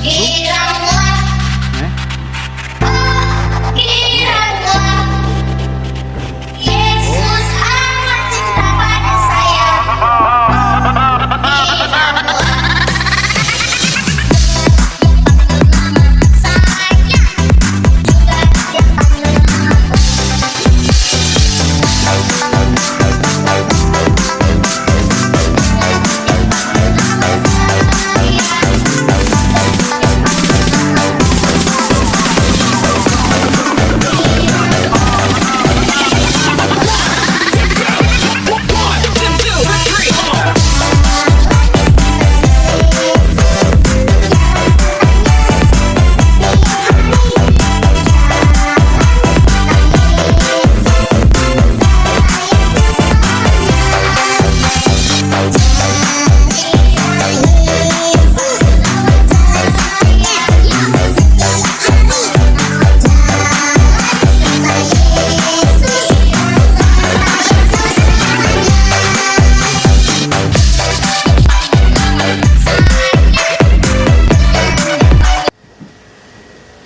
Yesus amat cinta pada saya.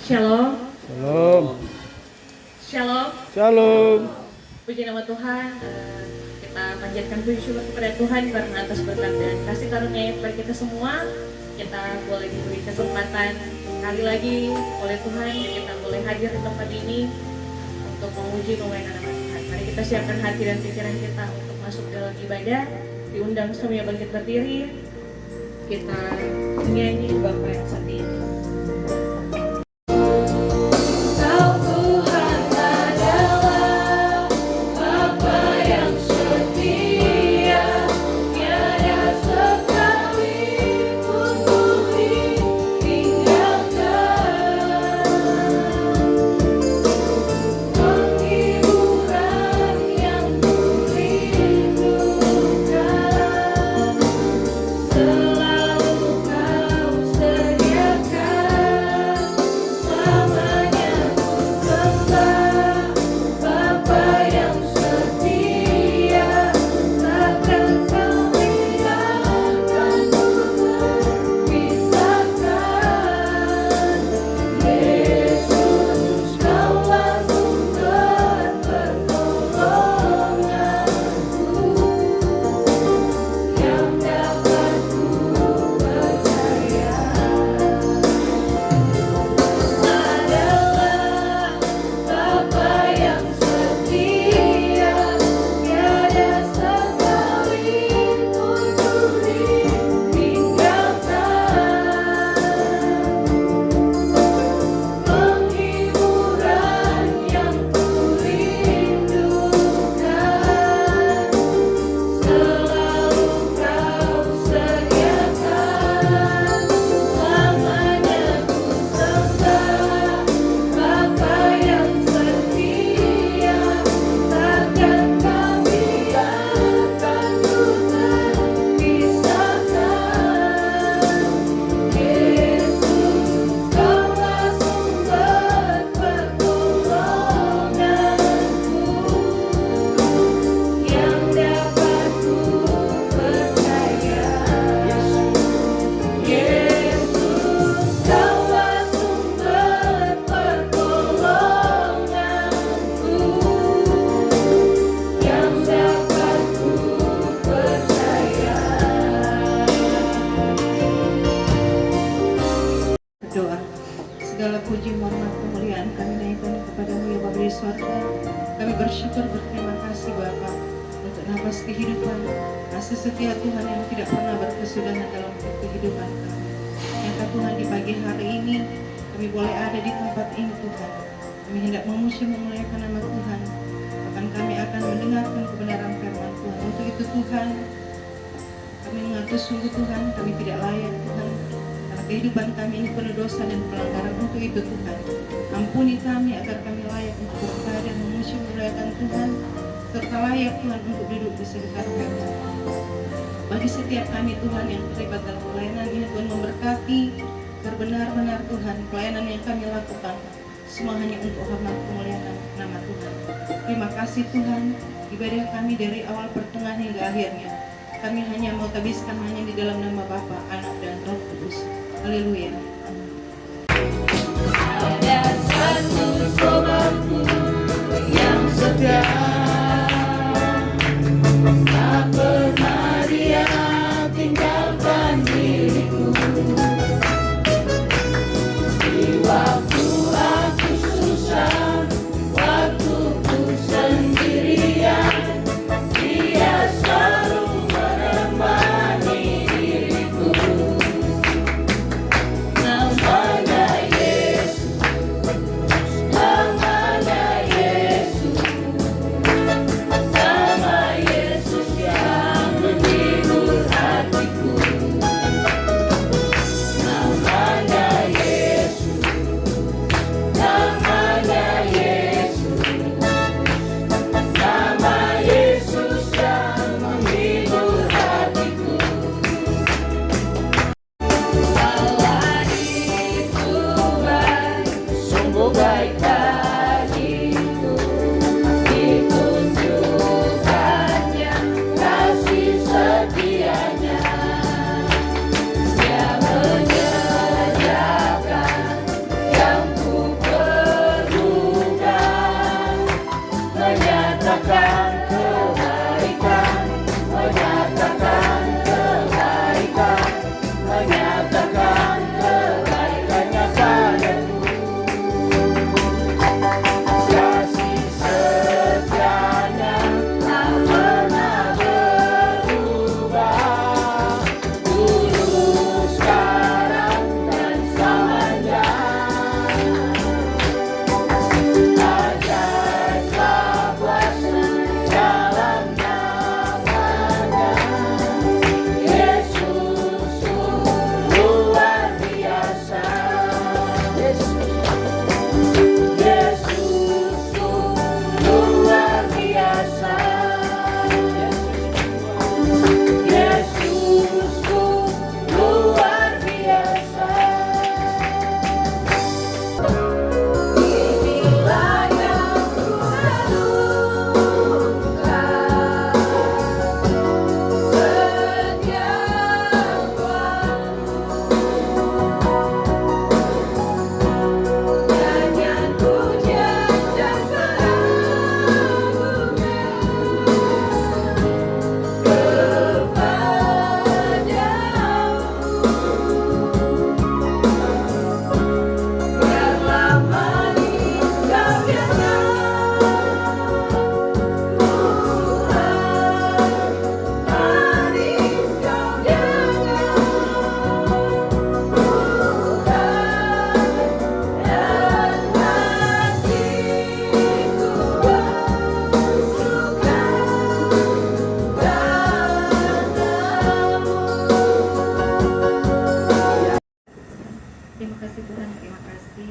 Shalom. Shalom. Shalom. Shalom. Puji nama Tuhan. Kita panjatkan puji syukur kepada Tuhan karena atas berkat dan kasih karunia kepada kita semua. Kita boleh diberi kesempatan sekali lagi oleh Tuhan. Kita boleh hadir di tempat ini untuk memuji memuliakan nama Tuhan. Mari kita siapkan hati dan pikiran kita untuk masuk dalam ibadah. Diundang semuanya bangkit berdiri. Kita menyanyi Bapa yang setia. Doa. Segala puji, hormat, kemuliaan kami naikkan kepadamu ya Bapa di surga. Kami bersyukur berterima kasih Bapa untuk nafas kehidupan, kasih setia Tuhan yang tidak pernah berkesudahan dalam kehidupan kami. Nyata Tuhan di pagi hari ini kami boleh ada di tempat ini Tuhan. Kami hendak memuji memuliakan nama Tuhan. Bahkan kami akan mendengarkan kebenaran firman Tuhan. Untuk itu Tuhan, kami mengaku sungguh Tuhan kami tidak layak Tuhan. Kehidupan kami ini penuh dosa dan pelanggaran. Untuk itu Tuhan, ampuni kami agar kami layak untuk berkata dan memuji memuliakan Tuhan, serta layak Tuhan untuk duduk di sekitar kami. Bagi setiap kami Tuhan yang terlibat dalam pelayanan ini, Tuhan memberkati berbenar-benar Tuhan pelayanan yang kami lakukan, semua hanya untuk hormat kemuliaan nama Tuhan. Terima kasih Tuhan, ibadah kami dari awal pertengahan hingga akhirnya kami hanya mau tabiskan hanya di dalam nama Bapa, Anak dan Roh Kudus. Haleluya. Amin.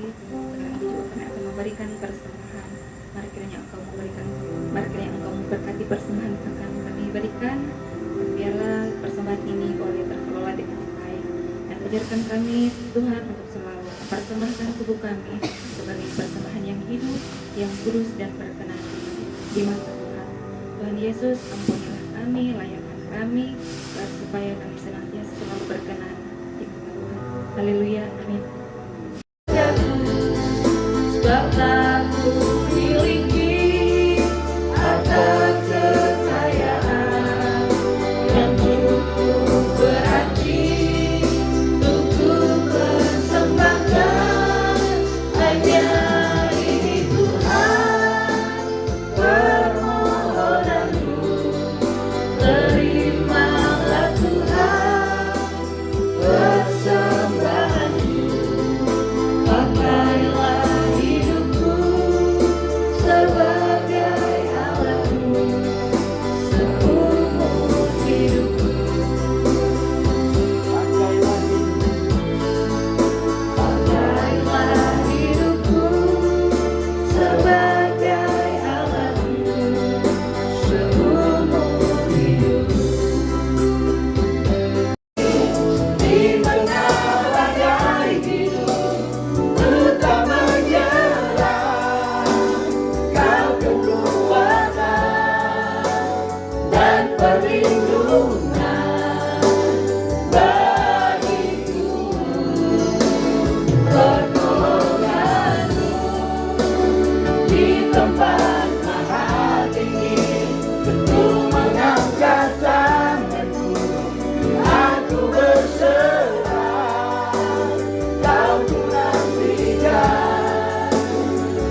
Sekarang juga kami akan memberikan persembahan. Mari kiranya Engkau memberkati persembahan yang akan kami berikan. Biarlah persembahan ini boleh terkelola dengan baik. Dan ajarkan kami Tuhan untuk selalu mempersembahkan tubuh kami sebagai persembahan yang hidup, yang kudus dan berkenan di mata Tuhan. Tuhan Yesus, ampunilah kami, layakkan kami, supaya kami senantiasa selalu berkenan di mata Tuhan. Haleluya, amin. Sebab tak ku miliki harta kekayaan yang cukup berarti untuk ku persembahkan. Hanya ini Tuhan permohonanku, terimalah Tuhan persembahanku. Pakailah hidupku sebagai alatmu seumur hidupku. Pakailah hidupku sebagai alatmu seumur hidupku. Di mana badai hidup tetap menyerang, Kau kekuatan dan perlindungan bagiku. Pertolonganmu di tempat maha tinggi, Ku mengangkat tanganku, aku berserah. Kau ku nantikan,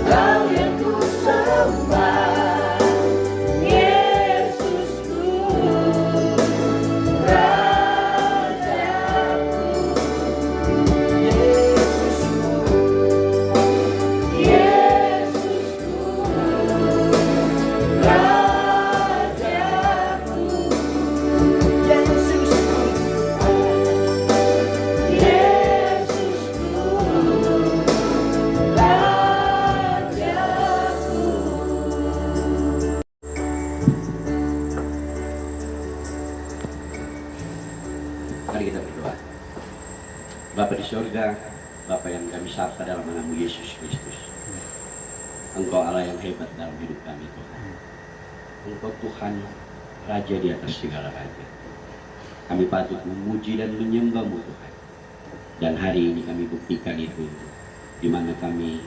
Kau yang ku sembah, Yesusku, Rajaku. Yesusku, Rajaku. Mari kita berdoa. Bapa di surga, Bapa yang kami sapa dalam nama Yesus Kristus. Engkau Allah yang hebat dalam hidup kami, Tuhan. Engkau Tuhan, Raja di atas segala raja. Kami patut memuji dan menyembah-Mu, Tuhan. Dan hari ini kami buktikan itu, di mana kami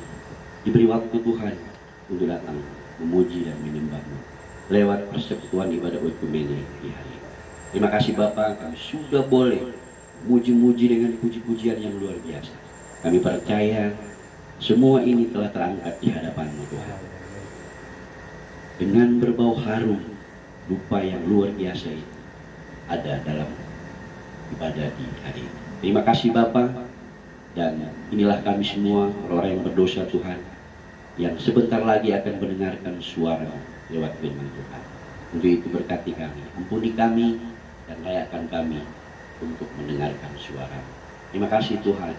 diberi waktu Tuhan untuk datang memuji dan menyembah-Mu lewat persekutuan ibadah Oikumene di hari ini. Terima kasih Bapa, kami sudah boleh muji-muji dengan puji-pujian yang luar biasa. Kami percaya semua ini telah terangkat di hadapan-Mu, Tuhan. Dengan berbau harum, dupa yang luar biasa itu ada dalam ibadah di hari ini. Terima kasih Bapa, dan inilah kami semua orang yang berdosa Tuhan, yang sebentar lagi akan mendengarkan suara lewat firman Tuhan. Untuk itu berkati kami, ampuni kami, dan layakkan kami untuk mendengarkan suara. Terima kasih Tuhan,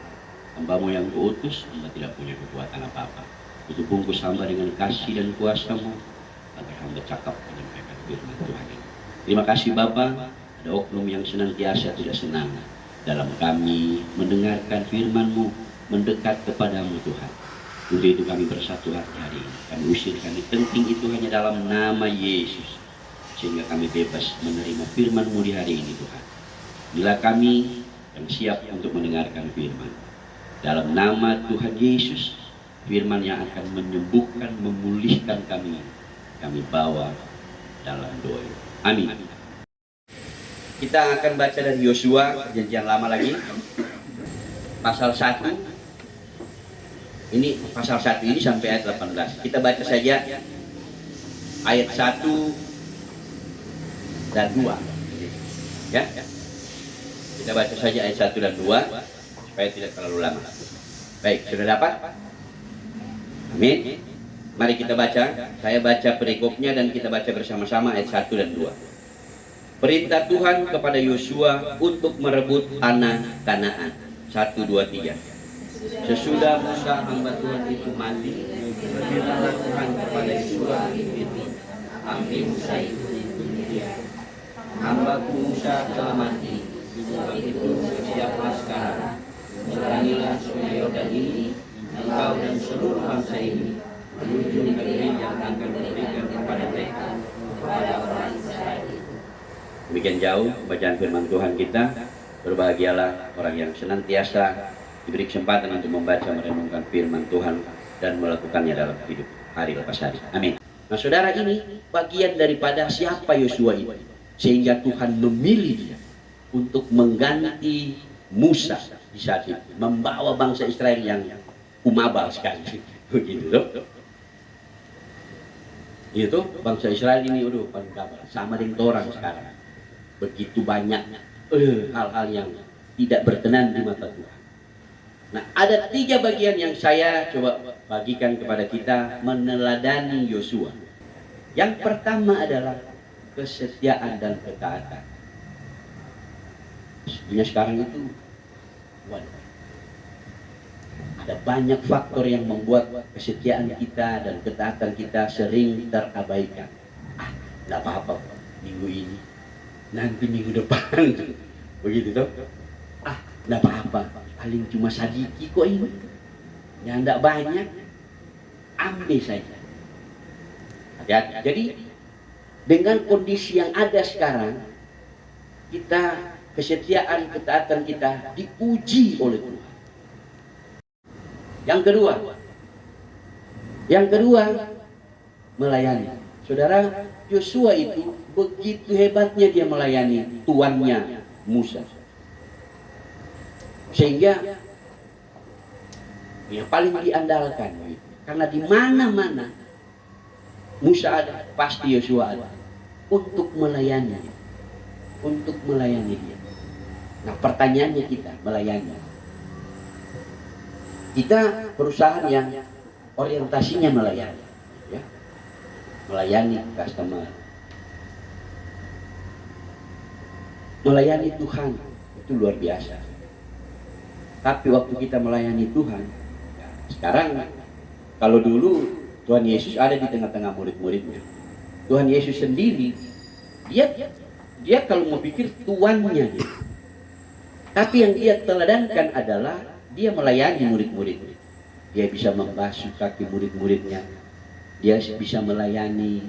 hamba-Mu yang Kuutus, hamba tidak punya kekuatan apa-apa. Itu bungkus hamba dengan kasih dan kuasa-Mu, agar hamba cakap menyampaikan firman Tuhan ini. Terima kasih Bapa, ada oknum yang senantiasa tidak senang dalam kami mendengarkan firman-Mu, mendekat kepadamu Tuhan. Untuk itu kami bersatu hati hari ini. Kami usir, kami penting itu hanya dalam nama Yesus, sehingga kami bebas menerima firman-Mu di hari ini Tuhan. Bila kami yang siap untuk mendengarkan firman, dalam nama Tuhan Yesus, firman yang akan menyembuhkan, memulihkan kami bawa dalam doa. Amin. Kita akan baca dari Yosua, perjanjian lama lagi, pasal 1. Ini pasal 1 ini sampai ayat 18. Kita baca saja ayat 1 dan 2. Ya. Kita baca saja ayat 1 dan 2 supaya tidak terlalu lama. Baik, sudah dapat? Amin. Mari kita baca. Saya baca perikopnya dan kita baca bersama-sama ayat 1 dan 2. Perintah Tuhan kepada Yosua untuk merebut tanah Kanaan. 1, 2, 3. Sesudah Musa hamba Tuhan itu mati, berfirmanlah Tuhan kepada Yosua itu, ambil Musa itu. Hambaku Musa telah mati, sebab itu bersiaplah sekarang, berangilah sungai Yordan ini, engkau dan seluruh bangsa ini, menuju negeri yang akan diberikan kepada mereka, kepada orang Israel. Demikian jauh bacaan firman Tuhan kita. Berbahagialah orang yang senantiasa diberi kesempatan untuk membaca, merenungkan firman Tuhan dan melakukannya dalam hidup hari lepas hari. Amin. Nah saudara, ini bagian daripada siapa Yosua itu, sehingga Tuhan memilih dia untuk mengganti Musa di saat itu, membawa bangsa Israel yang kumabal sekali. Begitu loh. Itu bangsa Israel ini udah paling kabal, sama dengan orang sekarang. Begitu banyak hal-hal yang tidak berkenan di mata Tuhan. Nah, ada 3 bagian yang saya coba bagikan kepada kita meneladani Yosua. Yang pertama adalah kesetiaan dan ketaatan. Sebenarnya sekarang itu ada banyak faktor yang membuat kesetiaan kita dan ketaatan kita sering terabaikan. Nggak apa-apa minggu ini, nanti minggu depan. Begitu toh? Nggak apa-apa, paling cuma sadiki kok ini. Ya nggak banyak, ambil saja. Hati-hati. Jadi dengan kondisi yang ada sekarang, kita kesetiaan, ketaatan kita diuji oleh Tuhan. Yang kedua, melayani. Saudara, Yosua itu begitu hebatnya dia melayani tuannya Musa, sehingga yang paling diandalkan, karena di mana-mana Musa ada, pasti Yosua ada untuk melayani dia. Nah, pertanyaannya kita melayani. Kita perusahaan yang orientasinya melayani, ya, melayani customer, melayani Tuhan itu luar biasa. Tapi waktu kita melayani Tuhan, sekarang kalau dulu Tuhan Yesus ada di tengah-tengah murid-muridnya, Tuhan Yesus sendiri dia kalau mau pikir tuannya dia. Tapi yang dia teladankan adalah dia melayani murid-murid. Dia bisa membasuh kaki murid-muridnya. Dia bisa melayani,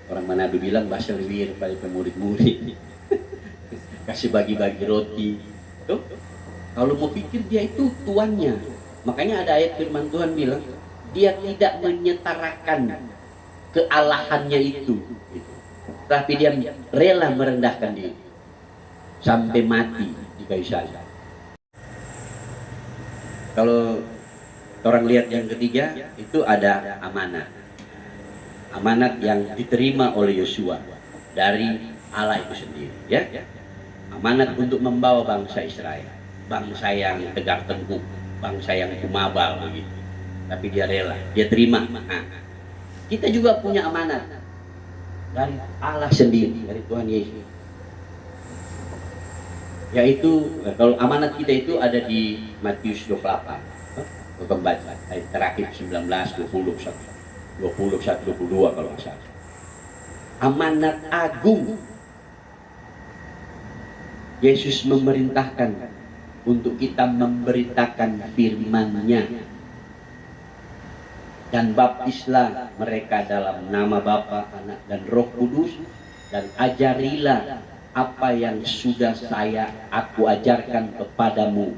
orang Manado bilang bahasa lewir pada murid-murid. Kasih bagi-bagi roti. Tuh, kalau mau pikir dia itu tuannya. Makanya ada ayat firman Tuhan bilang, dia tidak menyetarakan kealahannya itu. Tapi dia rela merendahkan diri sampai mati di kayu salib. Kalau orang lihat yang ketiga, itu ada amanat. Amanat yang diterima oleh Yosua dari Allah itu sendiri, ya. Amanat untuk membawa bangsa Israel, bangsa yang tegar tengkuk, bangsa yang kumabal begitu. Tapi dia rela, dia terima. Nah, kita juga punya amanat dari Allah sendiri, dari Tuhan Yesus. Yaitu kalau amanat kita itu ada di Matius 28. Membaca ayat terakhir 19, 20, 21, 22 kalau nggak salah. Amanat agung. Yesus memerintahkan untuk kita memberitakan firman-Nya. Dan baptislah mereka dalam nama Bapa, Anak, dan Roh Kudus, dan ajarilah apa yang sudah aku ajarkan kepadamu,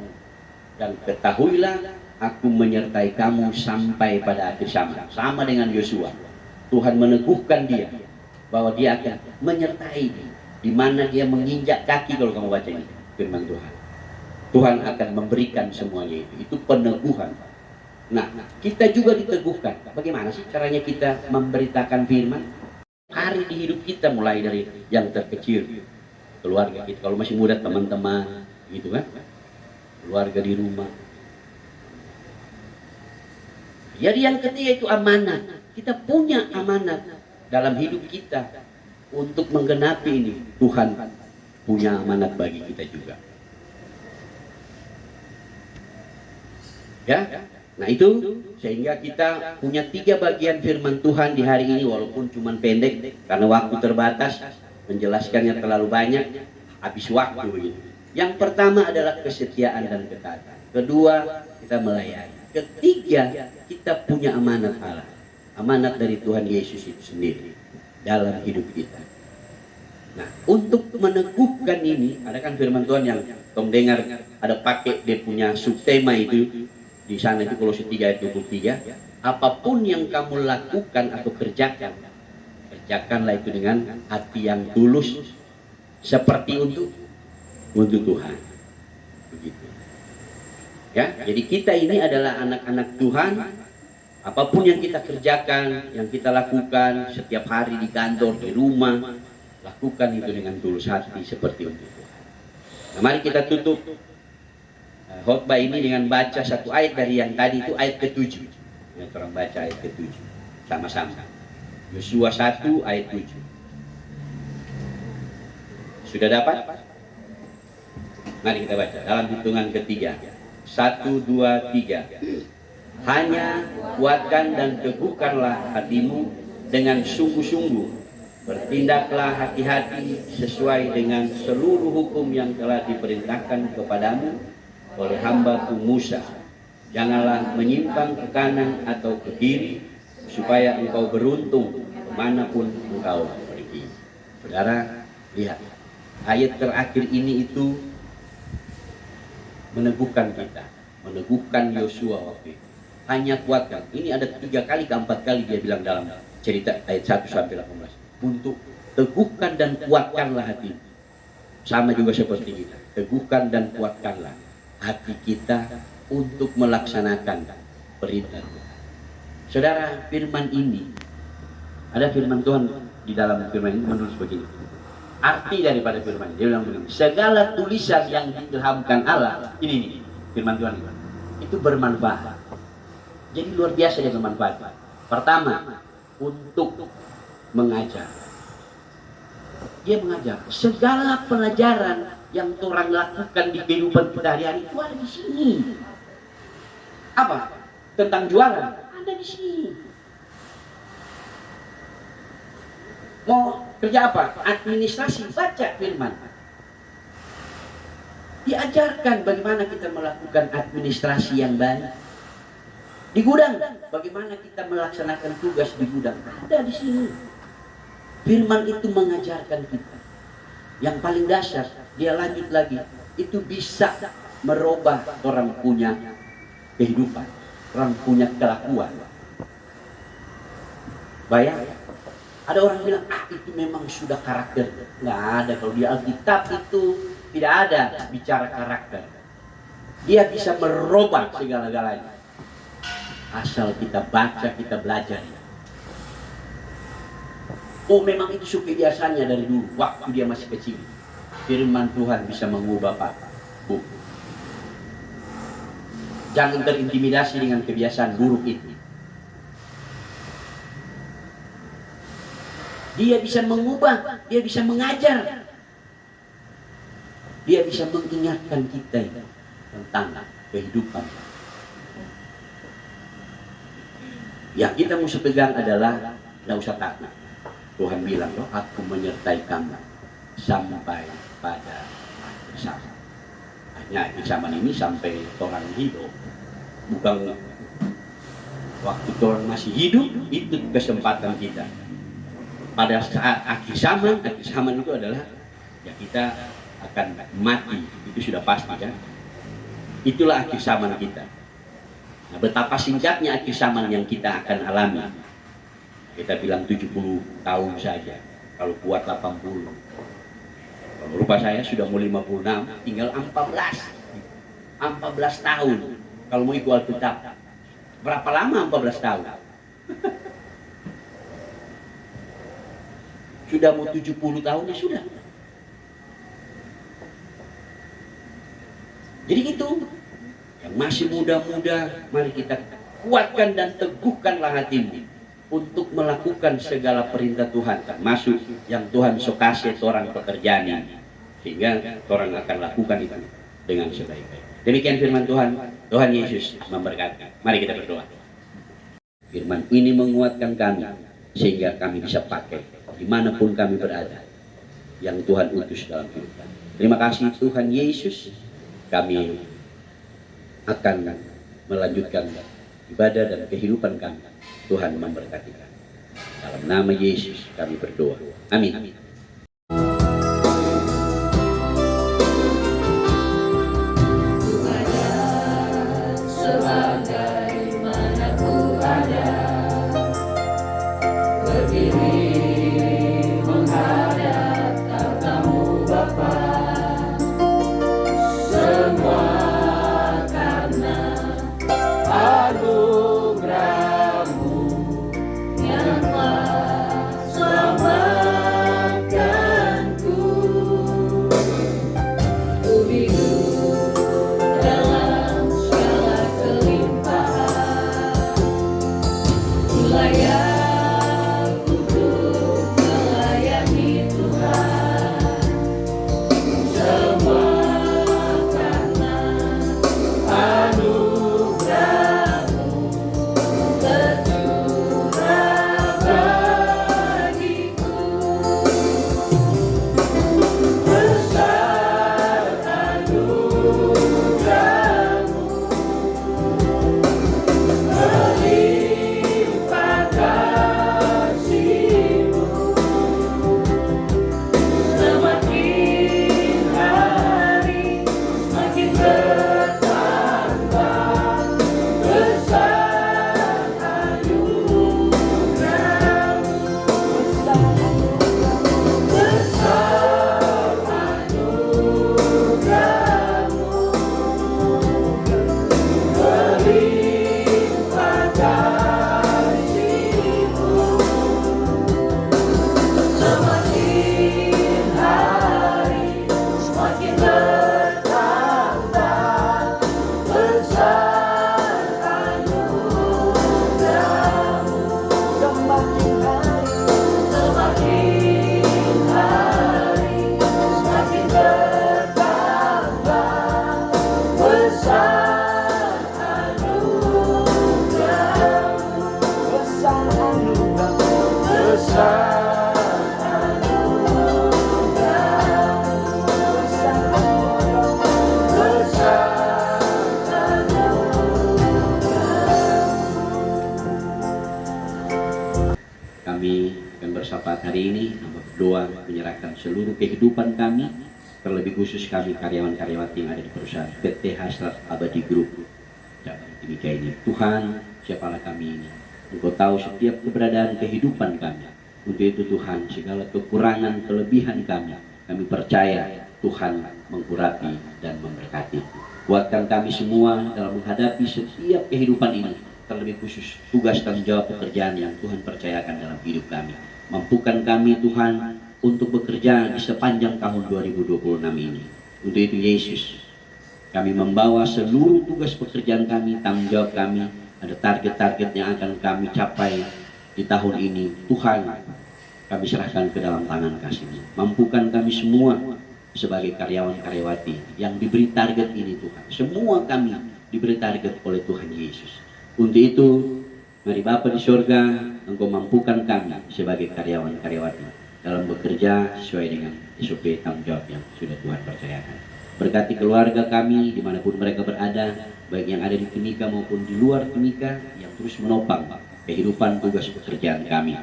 dan ketahuilah aku menyertai kamu sampai pada akhir zaman. Sama dengan Yosua, Tuhan meneguhkan dia bahwa dia akan menyertai di mana dia menginjak kaki. Kalau kamu baca ini firman Tuhan, Tuhan akan memberikan semuanya itu peneguhan. Nah, kita juga diteguhkan. Bagaimana sih caranya kita memberitakan firman? Hari di hidup kita, mulai dari yang terkecil, keluarga kita, kalau masih muda teman-teman, gitu kan, keluarga di rumah. Jadi yang ketiga itu amanat. Kita punya amanat dalam hidup kita untuk menggenapi ini. Tuhan punya amanat bagi kita juga. Ya, nah itu sehingga kita punya 3 bagian firman Tuhan di hari ini, walaupun cuma pendek karena waktu terbatas, menjelaskannya terlalu banyak, habis waktu begitu. Yang pertama adalah kesetiaan dan ketaatan. Kedua, kita melayani. Ketiga, kita punya amanat Allah, amanat dari Tuhan Yesus itu sendiri dalam hidup kita. Nah, untuk meneguhkan ini, ada kan firman Tuhan yang tong dengar, ada pakai dia punya subtema itu di sana itu Kolose 3 ayat 23, apapun yang kamu lakukan atau kerjakanlah itu dengan hati yang tulus seperti untuk Tuhan. Begitu. Ya, jadi kita ini adalah anak-anak Tuhan. Apapun yang kita kerjakan, yang kita lakukan setiap hari di kantor, di rumah, lakukan itu dengan tulus hati seperti untuk Tuhan. Nah, mari kita tutup khotbah ini dengan baca satu ayat dari yang tadi itu, ayat ke-7. Ya, orang baca ayat ke-7 sama-sama. Yosua 1 ayat 7. Sudah dapat? Mari kita baca dalam hitungan ketiga. 1, 2, 3. Hanya kuatkan dan teguhkanlah hatimu dengan sungguh-sungguh. Bertindaklah hati-hati sesuai dengan seluruh hukum yang telah diperintahkan kepadamu oleh hamba-Ku Musa. Janganlah menyimpang ke kanan atau ke kiri, supaya engkau beruntung kemanapun engkau pergi. Saudara, lihat, ayat terakhir ini itu meneguhkan kita, meneguhkan Yosua waktu itu. Hanya kuatkan. Ini ada 3 kali ke 4 kali dia bilang dalam cerita ayat 1 sampai 18. Untuk teguhkan dan kuatkanlah hati. Sama juga seperti kita. Teguhkan dan kuatkanlah hati kita untuk melaksanakan perintah Tuhan. Saudara, firman ini, ada firman Tuhan di dalam firman ini menulis begini. Arti daripada firman ini, dia bilang begini, segala tulisan yang diilhamkan Allah, ini firman Tuhan itu bermanfaat. Jadi luar biasa dia bermanfaat. Pertama, untuk mengajar. Dia mengajar. Segala pelajaran yang orang lakukan di kehidupan kita hari-hari itu ada di sini. Apa? Tentang jualan ada di sini. Mau kerja apa? Administrasi, baca firman. Diajarkan bagaimana kita melakukan administrasi yang baik. Di gudang, bagaimana kita melaksanakan tugas di gudang, ada di sini. Firman itu mengajarkan kita. Yang paling dasar, dia lanjut lagi, itu bisa merubah orang punya kehidupan, orang punya kelakuan. Bayang, ada orang bilang, itu memang sudah karakter. Nggak ada, kalau di Alkitab itu tidak ada bicara karakter. Dia bisa merubah segala-galanya. Asal kita baca, kita belajar. Oh, memang itu kebiasaannya dari dulu, waktu dia masih kecil. Firman Tuhan bisa mengubah Bapak. Jangan terintimidasi dengan kebiasaan buruk itu. Dia bisa mengubah, dia bisa mengajar. Dia bisa mengingatkan kita tentang kehidupan. Yang kita mesti pegang adalah tidak usah takut. Tuhan bilang, loh, aku menyertai kamu sampai pada akhir zaman. Hanya akhir zaman ini sampai orang hidup. Bukan waktu orang masih hidup, itu kesempatan kita. Pada saat akhir zaman itu adalah ya kita akan mati. Itu sudah pasti kan. Itulah akhir zaman kita. Nah, betapa singkatnya akhir zaman yang kita akan alami. Kita bilang 70 tahun saja, kalau kuat 80. Kalau rupa saya sudah mau 56, tinggal 14 tahun. Kalau mau ikut Alkitab, berapa lama 14 tahun? Sudah mau 70 tahun ya sudah. Jadi itu, yang masih muda-muda, mari kita kuatkan dan teguhkanlah hatimu untuk melakukan segala perintah Tuhan, termasuk yang Tuhan sokase orang pekerjaan, sehingga orang akan lakukan itu dengan sebaik-baiknya. Demikian firman Tuhan. Tuhan Yesus memberkati. Mari kita berdoa. Firman ini menguatkan kami sehingga kami bisa pakai dimanapun kami berada yang Tuhan utus dalam hidup kami. Terima kasih Tuhan Yesus. Kami akan melanjutkan ibadah dan kehidupan kami. Tuhan memberkati kami. Dalam nama Yesus kami berdoa. Amin. Kami akan bersahabat hari ini berdoa menyerahkan seluruh kehidupan kami, terlebih khusus kami karyawan-karyawati yang ada di perusahaan PT Hasrat Abadi Group. Demikian ini Tuhan, siapalah kami ini? Engkau tahu setiap keberadaan kehidupan kami. Untuk itu Tuhan, segala kekurangan kelebihan kami percaya Tuhan mengurapi dan memberkati. Kuatkan kami semua dalam menghadapi setiap kehidupan ini, terlebih khusus tugas tanggung jawab pekerjaan yang Tuhan percayakan dalam hidup kami. Mampukan kami Tuhan untuk bekerja di sepanjang tahun 2026 ini. Untuk itu Yesus, kami membawa seluruh tugas pekerjaan kami, tanggung jawab kami, ada target-target yang akan kami capai di tahun ini. Tuhan, kami serahkan ke dalam tangan kasih-Mu. Mampukan kami semua sebagai karyawan-karyawati yang diberi target ini Tuhan. Semua kami diberi target oleh Tuhan Yesus. Untuk itu, mari Bapa di surga, Engkau mampukan kami sebagai karyawan-karyawati dalam bekerja sesuai dengan SOP tanggung jawab yang sudah Tuhan percayakan. Berkati keluarga kami dimanapun mereka berada, baik yang ada di Timika maupun di luar Timika, yang terus menopang kehidupan tugas pekerjaan kami.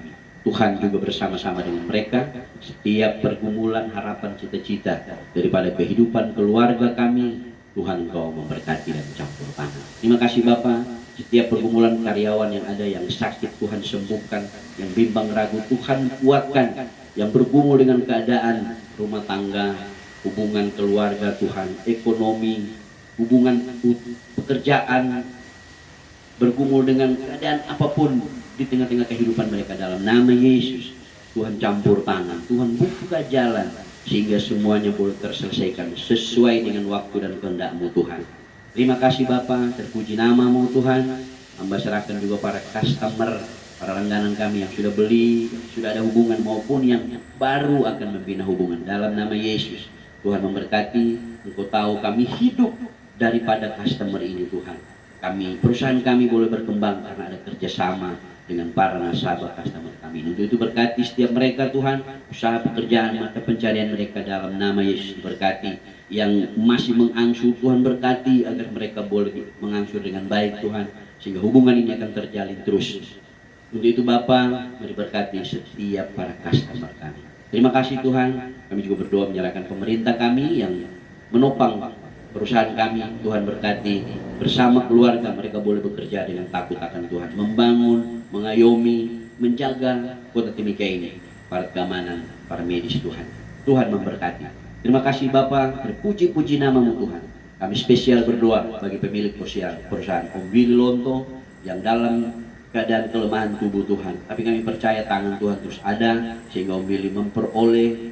Tuhan juga bersama-sama dengan mereka, setiap pergumulan, harapan, cita-cita daripada kehidupan keluarga kami, Tuhan Engkau memberkati dan campur tangan. Terima kasih Bapa. Setiap pergumulan karyawan yang ada yang sakit Tuhan sembuhkan, yang bimbang ragu Tuhan kuatkan, yang bergumul dengan keadaan rumah tangga, hubungan keluarga Tuhan, ekonomi, hubungan pekerjaan, bergumul dengan keadaan apapun di tengah-tengah kehidupan mereka, dalam nama Yesus Tuhan campur tangan, Tuhan buka jalan sehingga semuanya boleh terselesaikan sesuai dengan waktu dan kehendak-Mu Tuhan. Terima kasih Bapa, terpuji nama-Mu Tuhan. Hamba serahkan juga para customer, para langganan kami yang sudah beli, yang sudah ada hubungan maupun yang baru akan membina hubungan. Dalam nama Yesus, Tuhan memberkati. Engkau tahu kami hidup daripada customer ini Tuhan. Perusahaan kami boleh berkembang karena ada kerjasama dengan para nasabah customer kami. Untuk itu berkati setiap mereka Tuhan, usaha pekerjaan mata pencarian mereka dalam nama Yesus diberkati. Yang masih mengangsur Tuhan berkati agar mereka boleh mengangsur dengan baik Tuhan, sehingga hubungan ini akan terjalin terus. Untuk itu Bapa, mari berkati setiap para customer kami. Terima kasih Tuhan, kami juga berdoa menyerahkan pemerintah kami yang menopang perusahaan kami. Tuhan berkati bersama keluarga mereka boleh bekerja dengan takut akan Tuhan, membangun, mengayomi, menjaga kota Timika ini, para keamanan, para medis Tuhan. Tuhan memberkati. Terima kasih Bapa, terpuji-puji namamu Tuhan. Kami spesial berdoa bagi pemilik perusahaan Om Willy Lonto yang dalam keadaan kelemahan tubuh Tuhan. Tapi kami percaya tangan Tuhan terus ada sehingga Om Willy memperoleh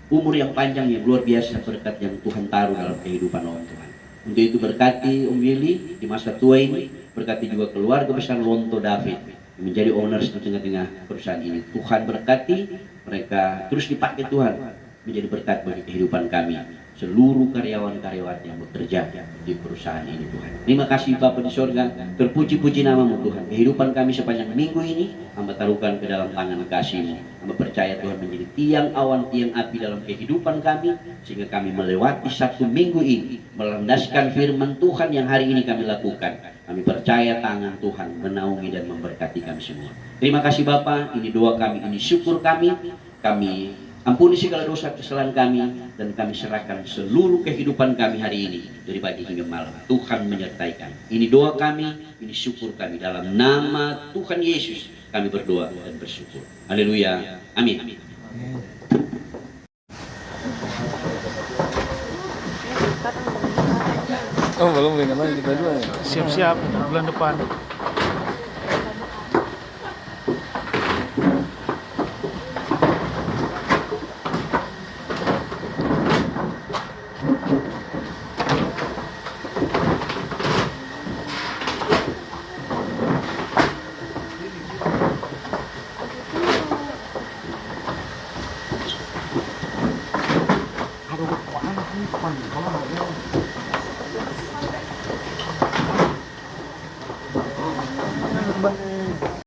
umur yang panjang yang luar biasa berkat yang Tuhan taruh dalam kehidupan Om Tuhan. Untuk itu berkati Om Willy di masa tua ini, berkati juga keluarga besar Lonto David yang menjadi owners di tengah-tengah perusahaan ini. Tuhan berkati mereka terus dipakai Tuhan menjadi berkat bagi kehidupan kami, seluruh karyawan-karyawan yang bekerja di perusahaan ini Tuhan. Terima kasih Bapa di sorga, terpuji-puji namamu Tuhan. Kehidupan kami sepanjang minggu ini hamba taruhkan ke dalam tangan kasih-Mu. Hamba percaya Tuhan menjadi tiang awan, tiang api dalam kehidupan kami, sehingga kami melewati satu minggu ini melandaskan firman Tuhan yang hari ini kami lakukan. Kami percaya tangan Tuhan menaungi dan memberkati kami semua. Terima kasih Bapa, ini doa kami, ini syukur kami. Kami ampuni segala dosa kesalahan kami, dan kami serahkan seluruh kehidupan kami hari ini dari pagi hingga malam. Tuhan menyertai kami. Ini doa kami, ini syukur kami. Dalam nama Tuhan Yesus kami berdoa dan bersyukur. Haleluya. Amin. Oh belum dengan lagi kita dua ya. Siap-siap bulan depan. Aduh, kok aneh nih, kalau